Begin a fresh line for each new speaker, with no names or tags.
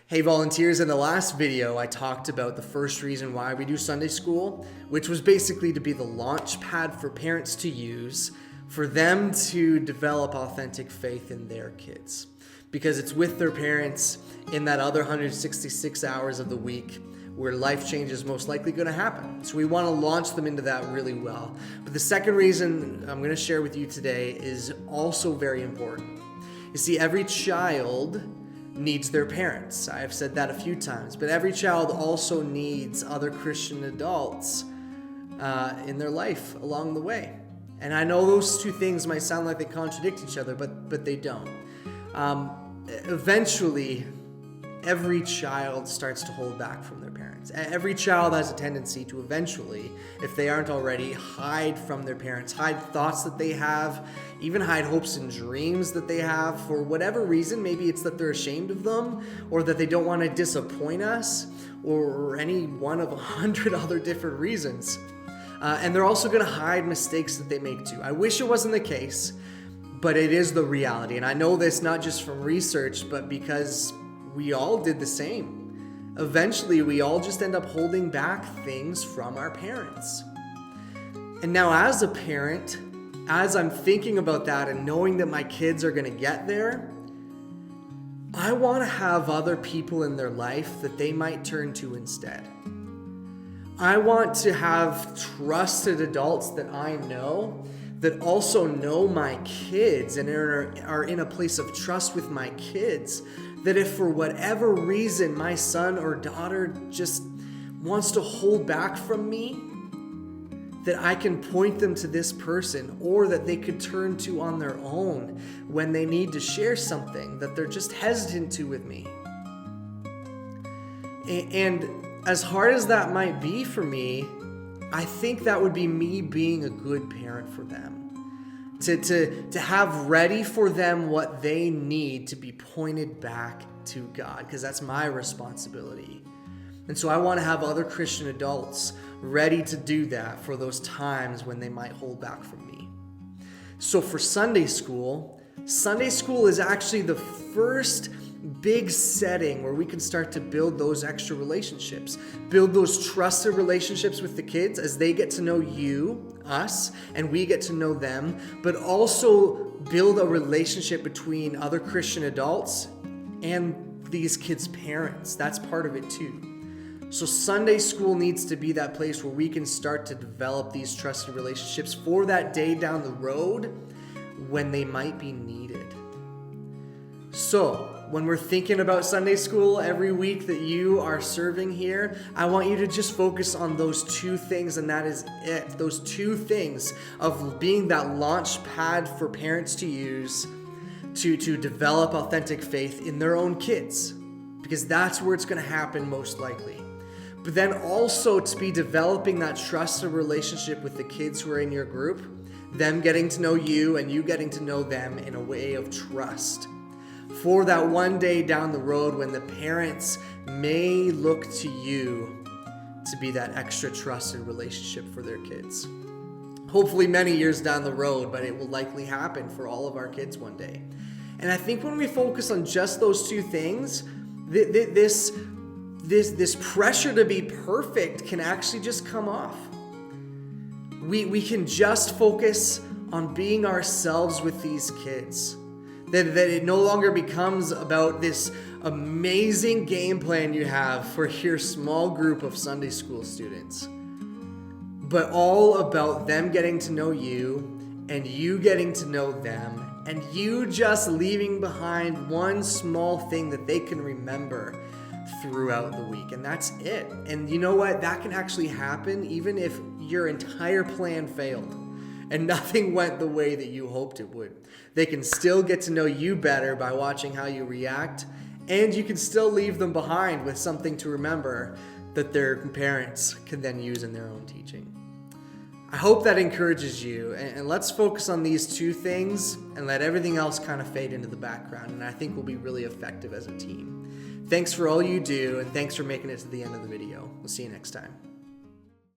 Hey volunteers, in the last video I talked about the first reason why we do Sunday school, which was basically to be the launch pad for parents to use for them to develop authentic faith in their kids. Because it's with their parents in that other 166 hours of the week where life change is most likely going to happen. So we want to launch them into that really well. But the second reason I'm going to share with you today is also very important. You see, every child needs their parents. I've said that a few times, but every child also needs other Christian adults in their life along the way. And I know those two things might sound like they contradict each other, but they don't. Eventually, every child starts to hold back from their parents. Every child has a tendency to eventually, if they aren't already, hide from their parents, hide thoughts that they have, even hide hopes and dreams that they have for whatever reason. Maybe it's that they're ashamed of them, or that they don't want to disappoint us, or any one of 100 other different reasons. And they're also going to hide mistakes that they make too. I wish it wasn't the case, but it is the reality. And I know this not just from research, but because we all did the same. Eventually, we all just end up holding back things from our parents. And now as a parent, as I'm thinking about that and knowing that my kids are going to get there, I want to have other people in their life that they might turn to instead. I want to have trusted adults that I know that also know my kids and are in a place of trust with my kids, that if for whatever reason my son or daughter just wants to hold back from me, that I can point them to this person, or that they could turn to on their own when they need to share something that they're just hesitant to with me. And as hard as that might be for me, I think that would be me being a good parent for them. To have ready for them what they need to be pointed back to God, because that's my responsibility. And so I want to have other Christian adults ready to do that for those times when they might hold back from me. So for Sunday school is actually the first big setting where we can start to build those extra relationships, build those trusted relationships with the kids as they get to know us, and we get to know them, but also build a relationship between other Christian adults and these kids' parents. That's part of it too. So Sunday school needs to be that place where we can start to develop these trusted relationships for that day down the road when they might be needed. So when we're thinking about Sunday school every week that you are serving here, I want you to just focus on those two things, and that is it. Those two things of being that launch pad for parents to use to develop authentic faith in their own kids, because that's where it's going to happen most likely. But then also to be developing that trusted relationship with the kids who are in your group, them getting to know you and you getting to know them in a way of trust, for that one day down the road when the parents may look to you to be that extra trusted relationship for their kids. Hopefully many years down the road, but it will likely happen for all of our kids one day. And I think when we focus on just those two things, this pressure to be perfect can actually just come off. We can just focus on being ourselves with these kids. That it no longer becomes about this amazing game plan you have for your small group of Sunday school students, but all about them getting to know you and you getting to know them, and you just leaving behind one small thing that they can remember throughout the week. And that's it. And you know what? That can actually happen even if your entire plan failed and nothing went the way that you hoped it would. They can still get to know you better by watching how you react, and you can still leave them behind with something to remember that their parents can then use in their own teaching. I hope that encourages you, and let's focus on these two things and let everything else kind of fade into the background, and I think we'll be really effective as a team. Thanks for all you do, and thanks for making it to the end of the video. We'll see you next time.